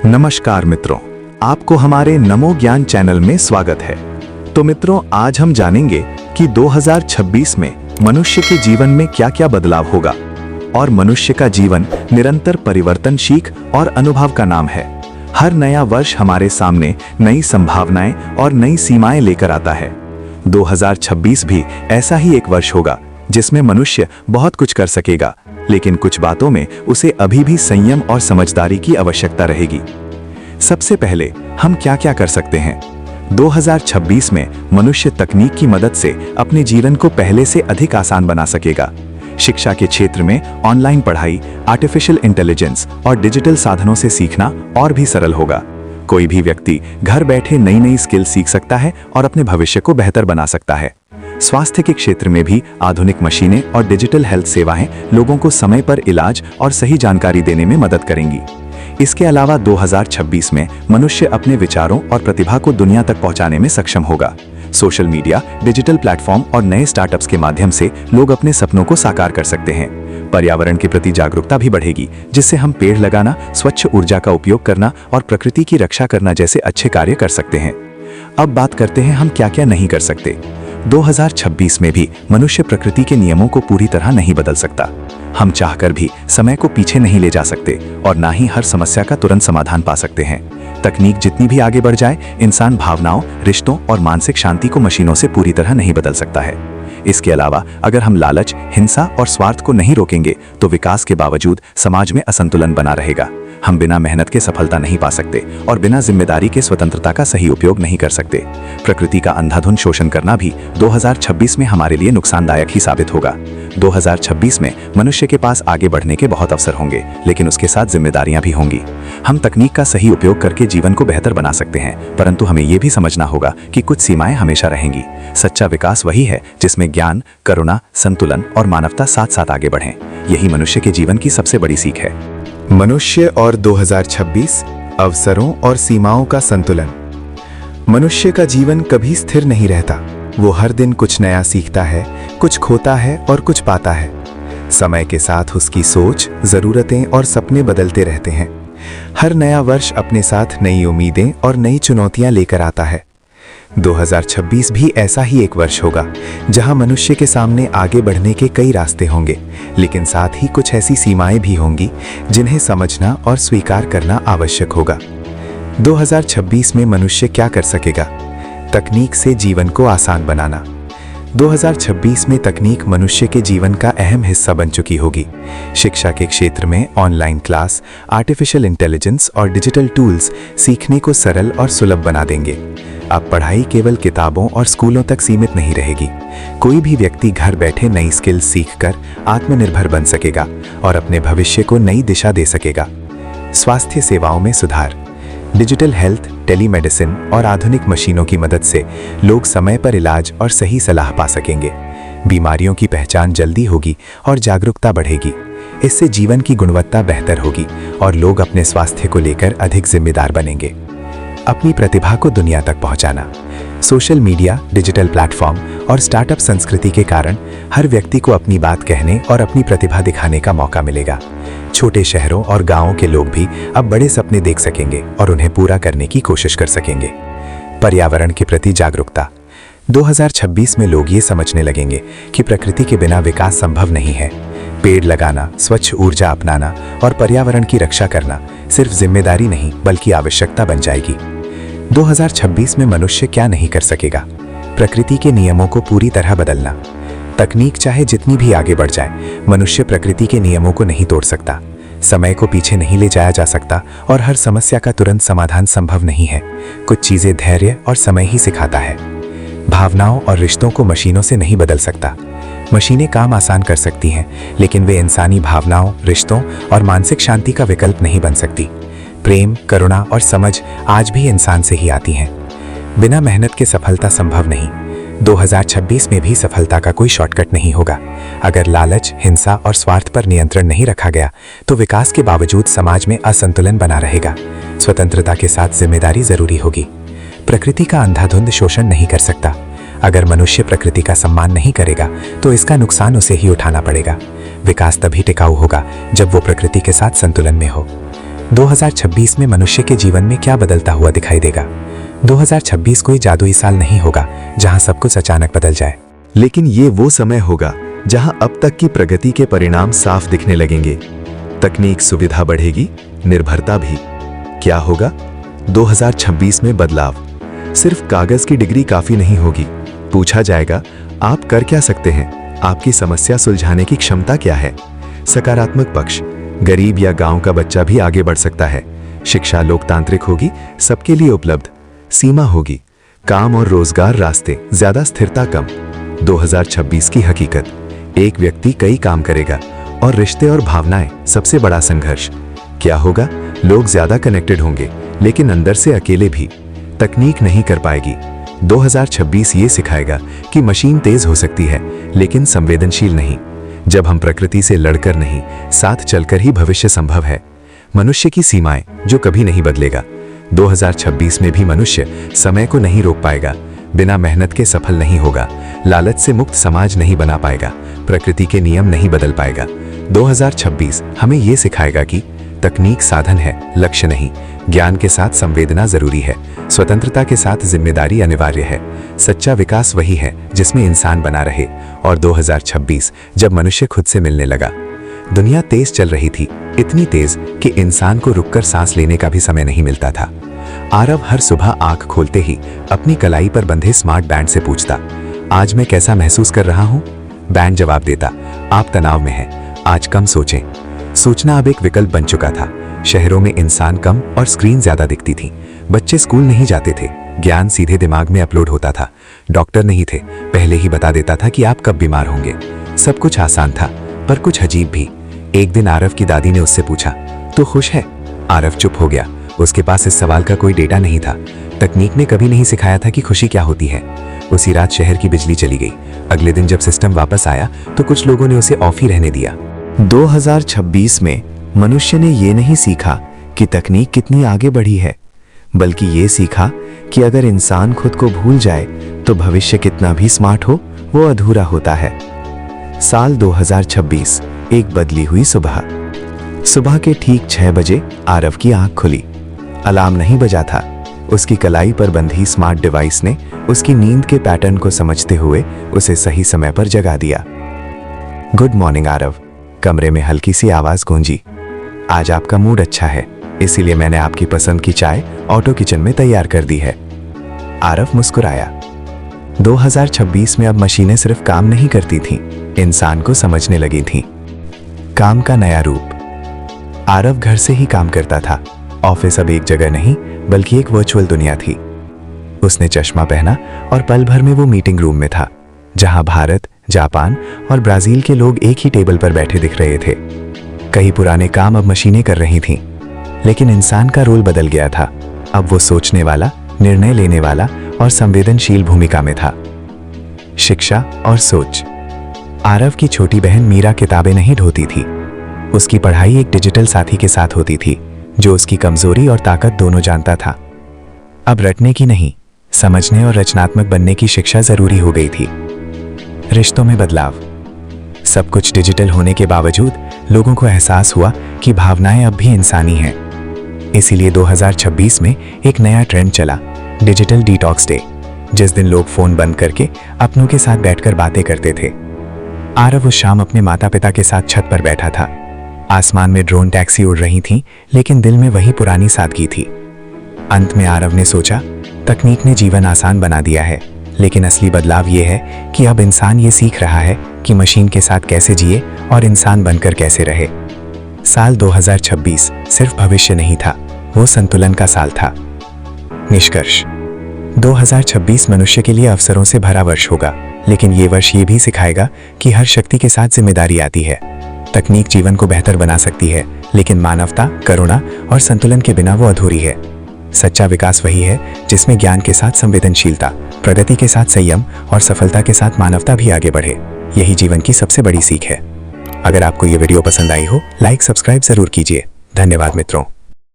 नमस्कार मित्रों, आपको हमारे नमो ज्ञान चैनल में स्वागत है। तो मित्रों, आज हम जानेंगे कि 2026 में मनुष्य के जीवन में क्या क्या बदलाव होगा। और मनुष्य का जीवन निरंतर परिवर्तनशील और अनुभव का नाम है। हर नया वर्ष हमारे सामने नई संभावनाएं और नई सीमाएं लेकर आता है। 2026 भी ऐसा ही एक वर्ष होगा जिसमें मनुष्य बहुत कुछ कर सकेगा, लेकिन कुछ बातों में उसे अभी भी संयम और समझदारी की आवश्यकता रहेगी। सबसे पहले हम क्या क्या कर सकते हैं? 2026 में मनुष्य तकनीक की मदद से अपने जीवन को पहले से अधिक आसान बना सकेगा। शिक्षा के क्षेत्र में ऑनलाइन पढ़ाई, आर्टिफिशियल इंटेलिजेंस और डिजिटल साधनों से सीखना और भी सरल होगा। कोई भी व्यक्ति घर बैठे नई नई स्किल सीख सकता है और अपने भविष्य को बेहतर बना सकता है। स्वास्थ्य के क्षेत्र में भी आधुनिक मशीनें और डिजिटल हेल्थ सेवाएं लोगों को समय पर इलाज और सही जानकारी देने में मदद करेंगी। इसके अलावा 2026 में मनुष्य अपने विचारों और प्रतिभा को दुनिया तक पहुंचाने में सक्षम होगा। सोशल मीडिया, डिजिटल प्लेटफॉर्म और नए स्टार्टअप्स के माध्यम से लोग अपने सपनों को साकार कर सकते हैं। पर्यावरण के प्रति जागरूकता भी बढ़ेगी, जिससे हम पेड़ लगाना, स्वच्छ ऊर्जा का उपयोग करना और प्रकृति की रक्षा करना जैसे अच्छे कार्य कर सकते हैं। अब बात करते हैं हम क्या क्या नहीं कर सकते। 2026 में भी मनुष्य प्रकृति के नियमों को पूरी तरह नहीं बदल सकता। हम चाहकर भी समय को पीछे नहीं ले जा सकते और ना ही हर समस्या का तुरंत समाधान पा सकते हैं। तकनीक जितनी भी आगे बढ़ जाए, इंसान भावनाओं, रिश्तों और मानसिक शांति को मशीनों से पूरी तरह नहीं बदल सकता है। इसके अलावा अगर हम लालच, हिंसा और स्वार्थ को नहीं रोकेंगे तो विकास के बावजूद समाज में असंतुलन बना रहेगा। हम बिना मेहनत के सफलता नहीं पा सकते और बिना जिम्मेदारी के स्वतंत्रता का सही उपयोग नहीं कर सकते। प्रकृति का अंधाधुंध शोषण करना भी 2026 में हमारे लिए नुकसानदायक ही साबित होगा। 2026 में मनुष्य के पास आगे बढ़ने के बहुत अवसर होंगे, लेकिन उसके साथ जिम्मेदारियां भी होंगी। हम तकनीक का सही उपयोग करके जीवन को बेहतर बना सकते हैं, परंतु हमें यह भी समझना होगा कि कुछ सीमाएं हमेशा रहेंगी। सच्चा विकास वही है जिसमें ज्ञान, करुणा, संतुलन और मानवता साथ साथ आगे बढ़ें। यही मनुष्य के जीवन की सबसे बड़ी सीख है। मनुष्य और 2026, अवसरों और सीमाओं का संतुलन। मनुष्य का जीवन कभी स्थिर नहीं रहता। वो हर दिन कुछ नया सीखता है, कुछ खोता है और कुछ पाता है। समय के साथ उसकी सोच, जरूरतें और सपने बदलते रहते हैं। हर नया वर्ष अपने साथ नई उम्मीदें और नई चुनौतियां लेकर आता है। 2026 भी ऐसा ही एक वर्ष होगा जहां मनुष्य के सामने आगे बढ़ने के कई रास्ते होंगे, लेकिन साथ ही कुछ ऐसी सीमाएं भी होंगी जिन्हें समझना और स्वीकार करना आवश्यक होगा। 2026 में मनुष्य क्या कर सकेगा? तकनीक से जीवन को आसान बनाना। 2026 में तकनीक मनुष्य के जीवन का अहम हिस्सा बन चुकी होगी। शिक्षा के क्षेत्र में ऑनलाइन क्लास, आर्टिफिशियल इंटेलिजेंस और डिजिटल टूल्स सीखने को सरल और सुलभ बना देंगे। अब पढ़ाई केवल किताबों और स्कूलों तक सीमित नहीं रहेगी। कोई भी व्यक्ति घर बैठे नई स्किल सीखकर आत्मनिर्भर बन सकेगा और अपने भविष्य को नई दिशा दे सकेगा। स्वास्थ्य सेवाओं में सुधार। डिजिटल हेल्थ, टेलीमेडिसिन और आधुनिक मशीनों की मदद से लोग समय पर इलाज और सही सलाह पा सकेंगे। बीमारियों की पहचान जल्दी होगी और जागरूकता बढ़ेगी। इससे जीवन की गुणवत्ता बेहतर होगी और लोग अपने स्वास्थ्य को लेकर अधिक जिम्मेदार बनेंगे। अपनी प्रतिभा को दुनिया तक पहुंचाना। सोशल मीडिया, डिजिटल प्लेटफॉर्म और स्टार्टअप संस्कृति के कारण हर व्यक्ति को अपनी बात कहने और अपनी प्रतिभा दिखाने का मौका मिलेगा। छोटे शहरों और गांवों के लोग भी अब बड़े सपने देख सकेंगे और उन्हें पूरा करने की कोशिश कर सकेंगे। पर्यावरण के प्रति जागरूकता। 2026 में लोग ये समझने लगेंगे कि प्रकृति के बिना विकास संभव नहीं है। पेड़ लगाना, स्वच्छ ऊर्जा अपनाना और पर्यावरण की रक्षा करना सिर्फ जिम्मेदारी नहीं बल्कि आवश्यकता बन जाएगी। 2026 में मनुष्य क्या नहीं कर सकेगा? प्रकृति के नियमों को पूरी तरह बदलना। तकनीक चाहे जितनी भी आगे बढ़ जाए, मनुष्य प्रकृति के नियमों को नहीं तोड़ सकता। समय को पीछे नहीं ले जाया जा सकता और हर समस्या का तुरंत समाधान संभव नहीं है। कुछ चीजें धैर्य और समय ही सिखाता है। भावनाओं और रिश्तों को मशीनों से नहीं बदल सकता। मशीनें काम आसान कर सकती हैं, लेकिन वे इंसानी भावनाओं, रिश्तों और मानसिक शांति का विकल्प नहीं बन सकती। प्रेम, करुणा और समझ आज भी इंसान से ही आती हैं। बिना मेहनत के सफलता संभव नहीं। 2026 में भी सफलता का कोई शॉर्टकट नहीं होगा। अगर लालच, हिंसा और स्वार्थ पर नियंत्रण नहीं रखा गया तो विकास के बावजूद समाज में असंतुलन बना रहेगा। स्वतंत्रता के साथ जिम्मेदारी जरूरी होगी। प्रकृति का अंधाधुंध शोषण नहीं कर सकता। अगर मनुष्य प्रकृति का सम्मान नहीं करेगा तो इसका नुकसान उसे ही उठाना पड़ेगा। विकास तभी टिकाऊ होगा जब वो प्रकृति के साथ संतुलन में हो। 2026 में मनुष्य के जीवन में क्या बदलता हुआ दिखाई देगा। 2026 कोई जादुई साल नहीं होगा जहां सब कुछ अचानक बदल जाए, लेकिन ये वो समय होगा जहां अब तक की प्रगति के परिणाम साफ दिखने लगेंगे। तकनीक, सुविधा बढ़ेगी, निर्भरता भी। क्या होगा 2026 में? बदलाव। सिर्फ कागज की डिग्री काफी नहीं होगी। पूछा जाएगा, आप कर क्या सकते हैं? आपकी समस्या सुलझाने की क्षमता क्या है? सकारात्मक पक्ष, गरीब या गांव का बच्चा भी आगे बढ़ सकता है। शिक्षा लोकतांत्रिक होगी, सबके लिए उपलब्ध। सीमा होगी, काम और रोजगार रास्ते, ज्यादा स्थिरता कम। 2026 की हकीकत, एक व्यक्ति कई काम करेगा और रिश्ते और भावनाएं सबसे बड़ा संघर्ष। क्या होगा? लोग ज्यादा कनेक्टेड होंगे, लेकिन अंदर से अकेले भी। तकनीक नहीं कर पाएगी। 2026 ये सिखाएगा कि मशीन तेज हो सकती है, लेकिन संवेदनशील नहीं। जब हम प्रकृति से लड़कर नहीं, साथ चलकर ही भविष्य संभव है। मनुष्य की सीमाएं, जो कभी नहीं बदलेगा। 2026 में भी मनुष्य समय को नहीं रोक पाएगा। बिना मेहनत के सफल नहीं होगा। लालच से मुक्त समाज नहीं बना पाएगा। प्रकृति के नियम नहीं बदल पाएगा। 2026 हमें ये सिखाएगा कि तकनीक साधन है, लक्ष्य नहीं। ज्ञान के साथ संवेदना जरूरी है। स्वतंत्रता के साथ जिम्मेदारी अनिवार्य है। सच्चा विकास वही है जिसमें इंसान बना रहे। और 2026 जब मनुष्य खुद से मिलने लगा। दुनिया तेज चल रही थी, इतनी तेज कि इंसान को रुककर सांस लेने का भी समय नहीं मिलता था। आरव हर सुबह आंख खोलते ही अपनी कलाई पर बंधे स्मार्ट बैंड से पूछता, आज मैं कैसा महसूस कर रहा हूं? बैंड जवाब देता, आप तनाव में हैं, आज कम सोचें। सोचना अब एक विकल्प बन चुका था। शहरों में इंसान कम और स्क्रीन ज्यादा दिखती थी। बच्चे स्कूल नहीं जाते थे, ज्ञान सीधे दिमाग में अपलोड होता था। डॉक्टर नहीं थे, पहले ही बता देता था कि आप कब बीमार होंगे। सब कुछ आसान था, पर कुछ अजीब भी। एक दिन आरव की दादी ने उससे पूछा, तो खुश है? आरव चुप हो गया। उसके पास इस सवाल का कोई डेटा नहीं था। तकनीक ने कभी नहीं सिखाया था कि खुशी क्या होती है। उसी रात शहर की बिजली चली गई। अगले दिन जब सिस्टम वापस आया तो कुछ लोगों ने उसे ऑफ ही रहने दिया। 2026 में मनुष्य ने ये नहीं सीखा कि तकनीक कितनी आगे बढ़ी है, बल्कि ये सीखा कि अगर इंसान खुद को भूल जाए तो भविष्य कितना भी स्मार्ट हो, वो अधूरा होता है। साल 2026, एक बदली हुई सुबह। सुबह के ठीक 6 बजे आरव की आंख खुली। अलार्म नहीं बजा था। उसकी कलाई पर बंधी स्मार्ट डिवाइस ने उसकी नींद के पैटर्न को समझते हुए उसे सही समय पर जगा दिया। गुड मॉर्निंग आरव, कमरे में हल्की सी आवाज गूंजी। आज आपका मूड अच्छा है, इसीलिए मैंने आपकी पसंद की चाय ऑटो किचन में तैयार कर दी है। आरव मुस्कुराया। 2026 में अब मशीनें सिर्फ काम नहीं करती थीं, इंसान को समझने लगी थीं। काम का नया रूप। आरव घर से ही काम करता था। ऑफिस अब एक जगह नहीं, बल्कि एक वर्चुअल दुनिया थी। उसने चश्मा पहना और पल भर में वो मीटिंग रूम में था, जहां भारत, जापान और ब्राजील के लोग एक ही टेबल पर बैठे दिख रहे थे। कई पुराने काम अब मशीनें कर रही थीं, लेकिन इंसान का रोल बदल गया था। अब वो सोचने वाला, निर्णय लेने वाला और संवेदनशील भूमिका में था। शिक्षा और सोच। आरव की छोटी बहन मीरा किताबें नहीं ढोती थी। उसकी पढ़ाई एक डिजिटल साथी के साथ होती थी, जो उसकी कमजोरी और ताकत दोनों जानता था। अब रटने की नहीं, समझने और रचनात्मक बनने की शिक्षा जरूरी हो गई थी। रिश्तों में बदलाव। सब कुछ डिजिटल होने के बावजूद लोगों को एहसास हुआ कि भावनाएं अब भी इंसानी हैं। इसीलिए 2026 में एक नया ट्रेंड चला, डिजिटल डिटॉक्स डे, जिस दिन लोग फोन बंद करके अपनों के साथ बैठकर बातें करते थे। आरव उस शाम अपने माता पिता के साथ छत पर बैठा था। आसमान में ड्रोन टैक्सी उड़ रही थी, लेकिन दिल में वही पुरानी सादगी थी। अंत में आरव ने सोचा, तकनीक ने जीवन आसान बना दिया है, लेकिन असली बदलाव ये है कि अब इंसान ये सीख रहा है कि मशीन के साथ कैसे जिए और इंसान बनकर कैसे रहे। साल 2026 सिर्फ भविष्य नहीं था, वो संतुलन का साल था। निष्कर्ष, 2026 मनुष्य के लिए अवसरों से भरा वर्ष होगा, लेकिन ये वर्ष ये भी सिखाएगा कि हर शक्ति के साथ जिम्मेदारी आती है। तकनीक जीवन को बेहतर बना सकती है, लेकिन मानवता, करुणा और संतुलन के बिना वो अधूरी है। सच्चा विकास वही है जिसमें ज्ञान के साथ संवेदनशीलता, प्रगति के साथ संयम और सफलता के साथ मानवता भी आगे बढ़े। यही जीवन की सबसे बड़ी सीख है। अगर आपको ये वीडियो पसंद आई हो, लाइक सब्सक्राइब जरूर कीजिए। धन्यवाद मित्रों।